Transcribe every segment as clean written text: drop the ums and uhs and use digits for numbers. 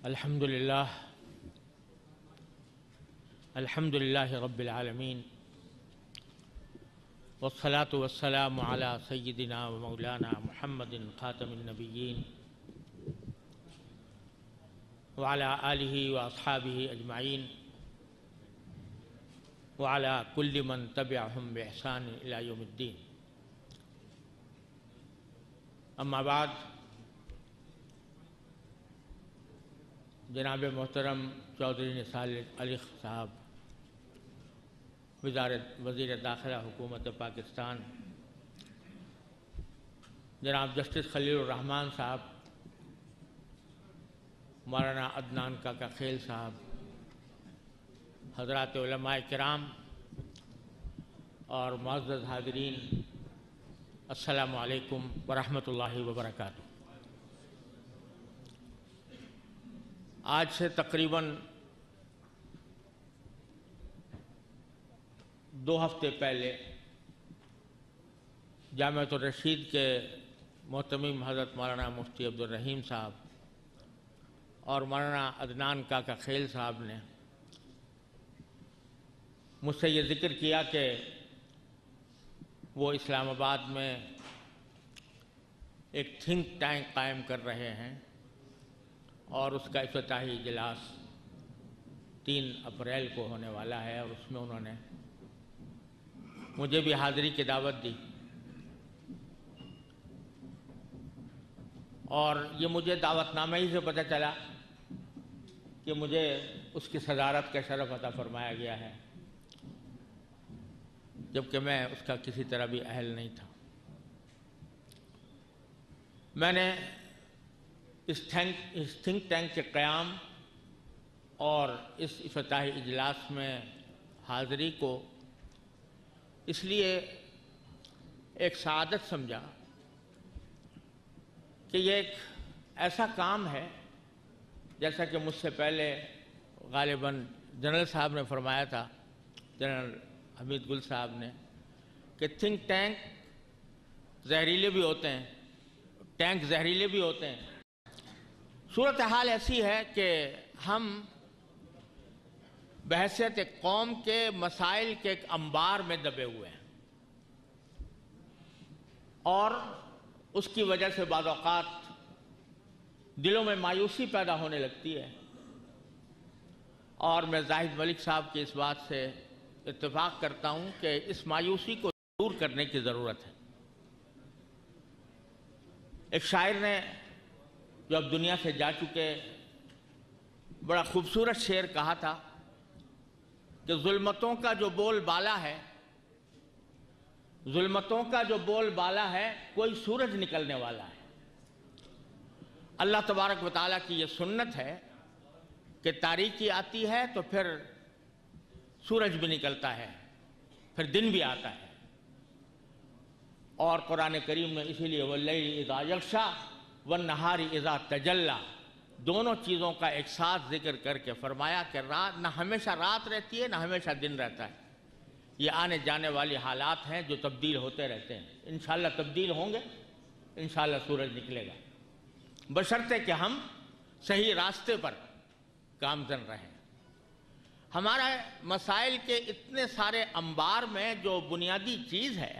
الحمدللہ رب العالمین والصلاة والسلام علی سیدنا و مولانا محمد خاتم النبیین وعلی آلہ و اصحابہ اجمعین وعلی کل من تبعہم بإحسان الی یوم الدین. اما بعد، جناب محترم چودھری نثار علی صاحب وزیر داخلہ حکومت پاکستان، جناب جسٹس خلیل الرحمان صاحب، مولانا عدنان کاکا خیل صاحب، حضرات علماء کرام اور معزز حاضرین، السلام علیکم ورحمۃ اللہ وبرکاتہ. آج سے تقریباً 2 ہفتے پہلے جامعۃ الرشید کے محتمم حضرت مولانا مفتی عبدالرحیم صاحب اور مولانا عدنان کاکا خیل صاحب نے مجھ سے یہ ذکر کیا کہ وہ اسلام آباد میں ایک تھنک ٹینک قائم کر رہے ہیں اور اس کا افتتاحی اجلاس 3 اپریل کو ہونے والا ہے، اور اس میں انہوں نے مجھے بھی حاضری کی دعوت دی. اور یہ مجھے دعوت نامہ ہی سے پتہ چلا کہ مجھے اس کی صدارت کا شرف عطا فرمایا گیا ہے، جبکہ میں اس کا کسی طرح بھی اہل نہیں تھا. میں نے اس تھنک ٹینک کے قیام اور اس افتتاحی اجلاس میں حاضری کو اس لیے ایک سعادت سمجھا کہ یہ ایک ایسا کام ہے، جیسا کہ مجھ سے پہلے غالباً جنرل صاحب نے فرمایا تھا، جنرل حمید گل صاحب نے، کہ تھنک ٹینک زہریلے بھی ہوتے ہیں، ٹینک زہریلے بھی ہوتے ہیں. صورتحال ایسی ہے کہ ہم بحیثیت ایک قوم کے مسائل کے ایک انبار میں دبے ہوئے ہیں، اور اس کی وجہ سے بعض اوقات دلوں میں مایوسی پیدا ہونے لگتی ہے. اور میں زاہد ملک صاحب کی اس بات سے اتفاق کرتا ہوں کہ اس مایوسی کو دور کرنے کی ضرورت ہے. ایک شاعر نے جو اب دنیا سے جا چکے بڑا خوبصورت شعر کہا تھا کہ ظلمتوں کا جو بول بالا ہے، ظلمتوں کا جو بول بالا ہے، کوئی سورج نکلنے والا ہے. اللہ تبارک و تعالیٰ کی یہ سنت ہے کہ تاریکی آتی ہے تو پھر سورج بھی نکلتا ہے، پھر دن بھی آتا ہے. اور قرآن کریم میں اسی لیے وَاللَّيْلِ إِذَا يَغْشَى وَالنَّهَارِ إِذَا تَجَلَّى دونوں چیزوں کا ایک ساتھ ذکر کر کے فرمایا کہ رات نہ ہمیشہ رات رہتی ہے نہ ہمیشہ دن رہتا ہے. یہ آنے جانے والی حالات ہیں جو تبدیل ہوتے رہتے ہیں. انشاءاللہ تبدیل ہوں گے، انشاءاللہ سورج نکلے گا، بشرطے کہ ہم صحیح راستے پر گامزن رہیں. ہمارے مسائل کے اتنے سارے انبار میں جو بنیادی چیز ہے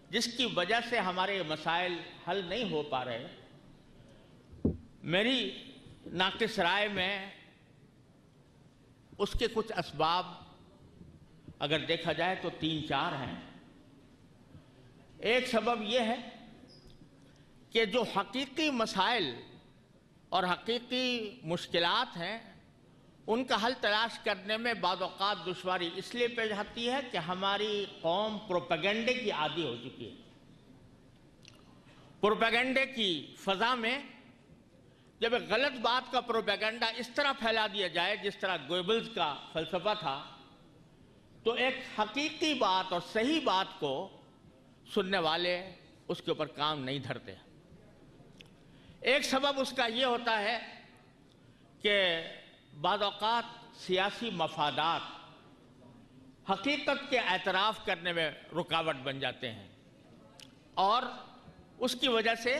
جس کی وجہ سے ہمارے مسائل حل نہیں ہو پا رہے، میری ناقص رائے میں اس کے کچھ اسباب اگر دیکھا جائے تو 3-4 ہیں. ایک سبب یہ ہے کہ جو حقیقی مسائل اور حقیقی مشکلات ہیں ان کا حل تلاش کرنے میں بعض اوقات دشواری اس لیے پیش آتی ہے کہ ہماری قوم پروپیگنڈے کی عادی ہو چکی ہے. پروپیگنڈے کی فضا میں جب ایک غلط بات کا پروپیگنڈا اس طرح پھیلا دیا جائے جس طرح گوئبلز کا فلسفہ تھا، تو ایک حقیقی بات اور صحیح بات کو سننے والے اس کے اوپر کام نہیں دھرتے. ایک سبب اس کا یہ ہوتا ہے کہ بعض اوقات سیاسی مفادات حقیقت کے اعتراف کرنے میں رکاوٹ بن جاتے ہیں، اور اس کی وجہ سے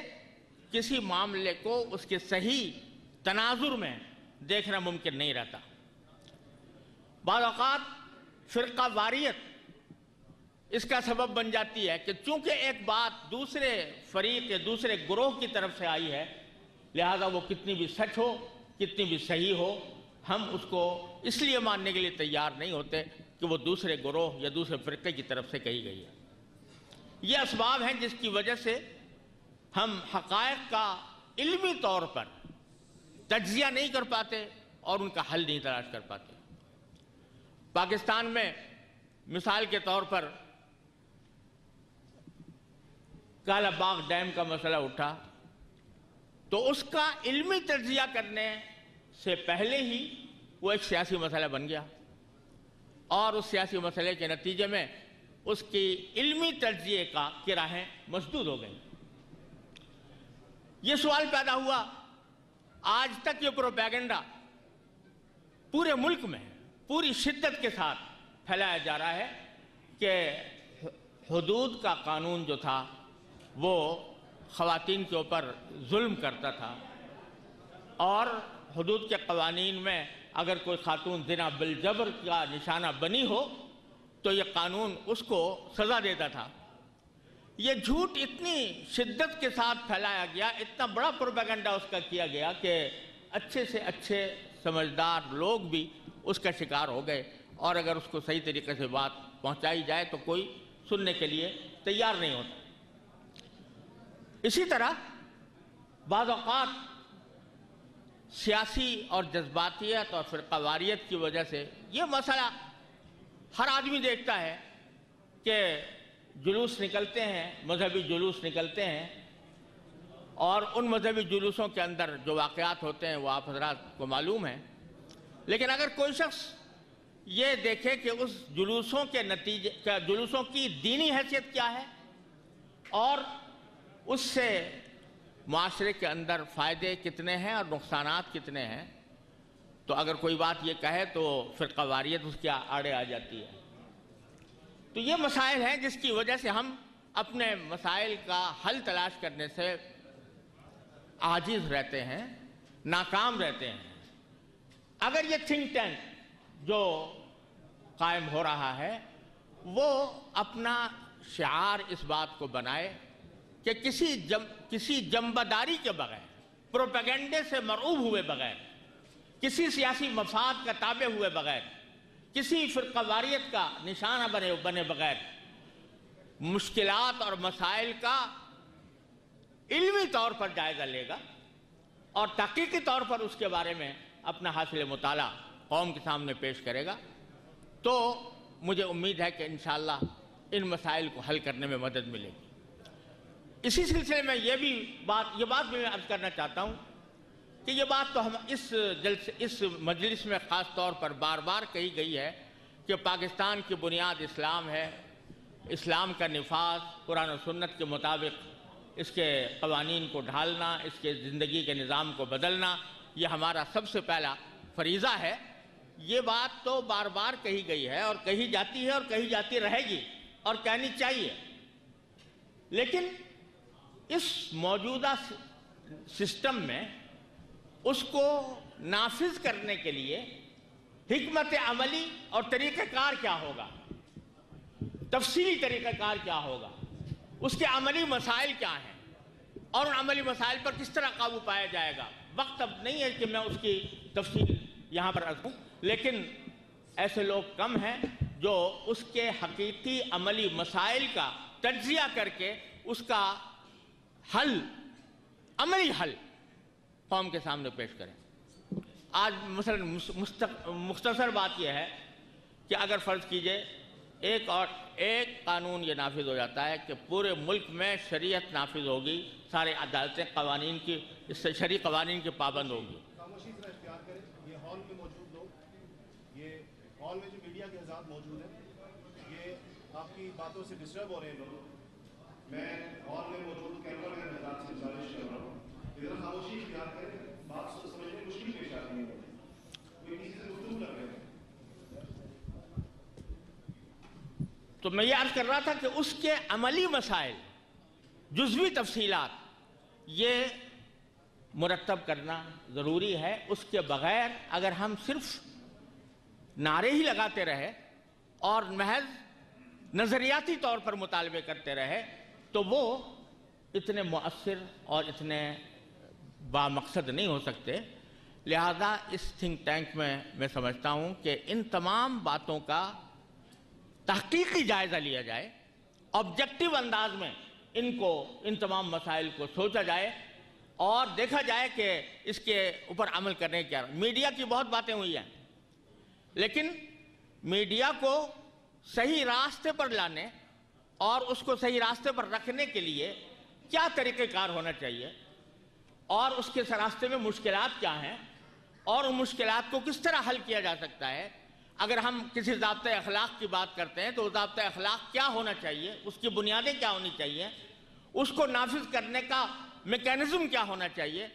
کسی معاملے کو اس کے صحیح تناظر میں دیکھنا ممکن نہیں رہتا۔ بعض اوقات فرقہ واریت اس کا سبب بن جاتی ہے کہ چونکہ ایک بات دوسرے فریق یا دوسرے گروہ کی طرف سے آئی ہے، لہذا وہ کتنی بھی سچ ہو، کتنی بھی صحیح ہو، ہم اس کو اس لیے ماننے کے لیے تیار نہیں ہوتے کہ وہ دوسرے گروہ یا دوسرے فرقے کی طرف سے کہی گئی ہے۔ یہ اسباب ہیں جس کی وجہ سے ہم حقائق کا علمی طور پر تجزیہ نہیں کر پاتے اور ان کا حل نہیں تلاش کر پاتے۔ پاکستان میں مثال کے طور پر کالا باغ ڈیم کا مسئلہ اٹھا تو اس کا علمی تجزیہ کرنے سے پہلے ہی وہ ایک سیاسی مسئلہ بن گیا، اور اس سیاسی مسئلے کے نتیجے میں اس کی علمی تجزیے کی راہیں مسدود ہو گئیں۔ یہ سوال پیدا ہوا، آج تک یہ پروپیگنڈا پورے ملک میں پوری شدت کے ساتھ پھیلایا جا رہا ہے کہ حدود کا قانون جو تھا وہ خواتین کے اوپر ظلم کرتا تھا، اور حدود کے قوانین میں اگر کوئی خاتون زنا بالجبر کا نشانہ بنی ہو تو یہ قانون اس کو سزا دیتا تھا۔ یہ جھوٹ اتنی شدت کے ساتھ پھیلایا گیا، اتنا بڑا پروپیگنڈا اس کا کیا گیا کہ اچھے سے اچھے سمجھدار لوگ بھی اس کا شکار ہو گئے، اور اگر اس کو صحیح طریقے سے بات پہنچائی جائے تو کوئی سننے کے لیے تیار نہیں ہوتا۔ اسی طرح بعض اوقات سیاسی اور جذباتیت اور فرقہ واریت کی وجہ سے یہ مسئلہ ہر آدمی دیکھتا ہے کہ جلوس نکلتے ہیں، مذہبی جلوس نکلتے ہیں، اور ان مذہبی جلوسوں کے اندر جو واقعات ہوتے ہیں وہ آپ حضرات کو معلوم ہیں، لیکن اگر کوئی شخص یہ دیکھے کہ اس جلوسوں کے نتیجے جلوسوں کی دینی حیثیت کیا ہے اور اس سے معاشرے کے اندر فائدے کتنے ہیں اور نقصانات کتنے ہیں، تو اگر کوئی بات یہ کہے تو فرقہ واریت اس کے آڑے آ جاتی ہے۔ تو یہ مسائل ہیں جس کی وجہ سے ہم اپنے مسائل کا حل تلاش کرنے سے عاجز رہتے ہیں، ناکام رہتے ہیں۔ اگر یہ تھنک ٹینک جو قائم ہو رہا ہے وہ اپنا شعار اس بات کو بنائے کہ کسی جنبداری کے بغیر، پروپیگنڈے سے مرعوب ہوئے بغیر، کسی سیاسی مفاد کا تابع ہوئے بغیر، کسی فرقہ واریت کا نشانہ بنے بغیر مشکلات اور مسائل کا علمی طور پر جائزہ لے گا اور تحقیقی طور پر اس کے بارے میں اپنا حاصل مطالعہ قوم کے سامنے پیش کرے گا، تو مجھے امید ہے کہ انشاءاللہ ان مسائل کو حل کرنے میں مدد ملے گی۔ اسی سلسلے میں یہ بات بھی میں عرض کرنا چاہتا ہوں کہ یہ بات تو ہم اس مجلس میں خاص طور پر بار بار کہی گئی ہے کہ پاکستان کی بنیاد اسلام ہے، اسلام کا نفاذ قرآن و سنت کے مطابق اس کے قوانین کو ڈھالنا، اس کے زندگی کے نظام کو بدلنا، یہ ہمارا سب سے پہلا فریضہ ہے۔ یہ بات تو بار بار کہی گئی ہے اور کہی جاتی ہے اور کہی جاتی رہے گی اور کہنی چاہیے، لیکن اس موجودہ سسٹم میں اس کو نافذ کرنے کے لیے حکمت عملی اور طریقہ کار کیا ہوگا، تفصیلی طریقہ کار کیا ہوگا، اس کے عملی مسائل کیا ہیں اور ان عملی مسائل پر کس طرح قابو پایا جائے گا۔ وقت اب نہیں ہے کہ میں اس کی تفصیل یہاں پر عرض کروں، لیکن ایسے لوگ کم ہیں جو اس کے حقیقی عملی مسائل کا تجزیہ کر کے اس کا حل، عملی حل قوم کے سامنے پیش کریں۔ آج مثلا مختصر بات یہ ہے کہ اگر فرض کیجئے ایک قانون یہ نافذ ہو جاتا ہے کہ پورے ملک میں شریعت نافذ ہوگی، سارے عدالتیں قوانین کی، اس سے شرعی قوانین کی پابند ہوگی۔ خاموشی سے اختیار کریں، یہ ہال میں موجود لوگ، یہ ہال میں جو میڈیا کے حضرات موجود ہیں، یہ آپ کی باتوں سے ڈسٹرب ہو رہے ہیں لوگ۔ میں ہال میں موجود کیمرہ مین حضرات سے گزارش کر رہا ہوں، ذرا خاموشی اختیار کریں، بات سمجھنے میں مشکل پیش آ رہی ہے، کوئی کسی سے گفتگو کر رہے ہیں۔ تو میں یہ عرض کر رہا تھا کہ اس کے عملی مسائل، جزوی تفصیلات، یہ مرتب کرنا ضروری ہے. اس کے بغیر اگر ہم صرف نعرے ہی لگاتے رہے اور محض نظریاتی طور پر مطالبے کرتے رہے تو وہ اتنے مؤثر اور اتنے بامقصد نہیں ہو سکتے. لہذا اس تھنک ٹینک میں سمجھتا ہوں کہ ان تمام باتوں کا تحقیقی جائزہ لیا جائے, آبجیکٹو انداز میں ان تمام مسائل کو سوچا جائے اور دیکھا جائے کہ اس کے اوپر عمل کرنے کیا. میڈیا کی بہت باتیں ہوئی ہیں, لیکن میڈیا کو صحیح راستے پر لانے اور اس کو صحیح راستے پر رکھنے کے لیے کیا طریقہ کار ہونا چاہیے اور اس کے راستے میں مشکلات کیا ہیں اور ان مشکلات کو کس طرح حل کیا جا سکتا ہے. اگر ہم کسی ضابطۂ اخلاق کی بات کرتے ہیں تو ضابطۂ اخلاق کیا ہونا چاہیے, اس کی بنیادیں کیا ہونی چاہیے, اس کو نافذ کرنے کا میکینزم کیا ہونا چاہیے.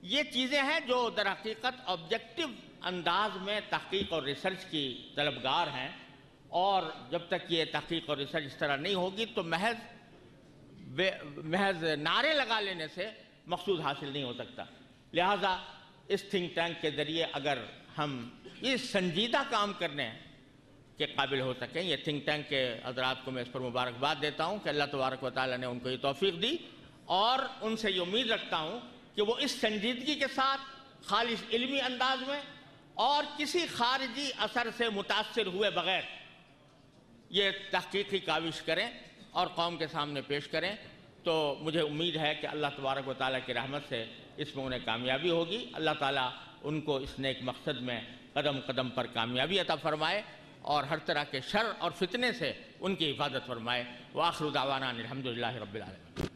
یہ چیزیں ہیں جو در حقیقت آبجیکٹو انداز میں تحقیق اور ریسرچ کی طلبگار ہیں, اور جب تک یہ تحقیق اور ریسرچ اس طرح نہیں ہوگی تو محض نعرے لگا لینے سے مقصود حاصل نہیں ہو سکتا. لہذا اس تھنک ٹینک کے ذریعے اگر ہم یہ سنجیدہ کام کرنے کے قابل ہو سکیں, یہ تھنک ٹینک کے حضرات کو میں اس پر مبارکباد دیتا ہوں کہ اللہ تبارک و تعالیٰ نے ان کو یہ توفیق دی, اور ان سے یہ امید رکھتا ہوں کہ وہ اس سنجیدگی کے ساتھ خالص علمی انداز میں اور کسی خارجی اثر سے متاثر ہوئے بغیر یہ تحقیقی کاوش کریں اور قوم کے سامنے پیش کریں. تو مجھے امید ہے کہ اللہ تبارک و تعالیٰ کی رحمت سے اس میں انہیں کامیابی ہوگی. اللہ تعالیٰ ان کو اس نیک مقصد میں قدم قدم پر کامیابی عطا فرمائے اور ہر طرح کے شر اور فتنے سے ان کی حفاظت فرمائے. وآخر دعوانا الحمدللہ رب العالمین.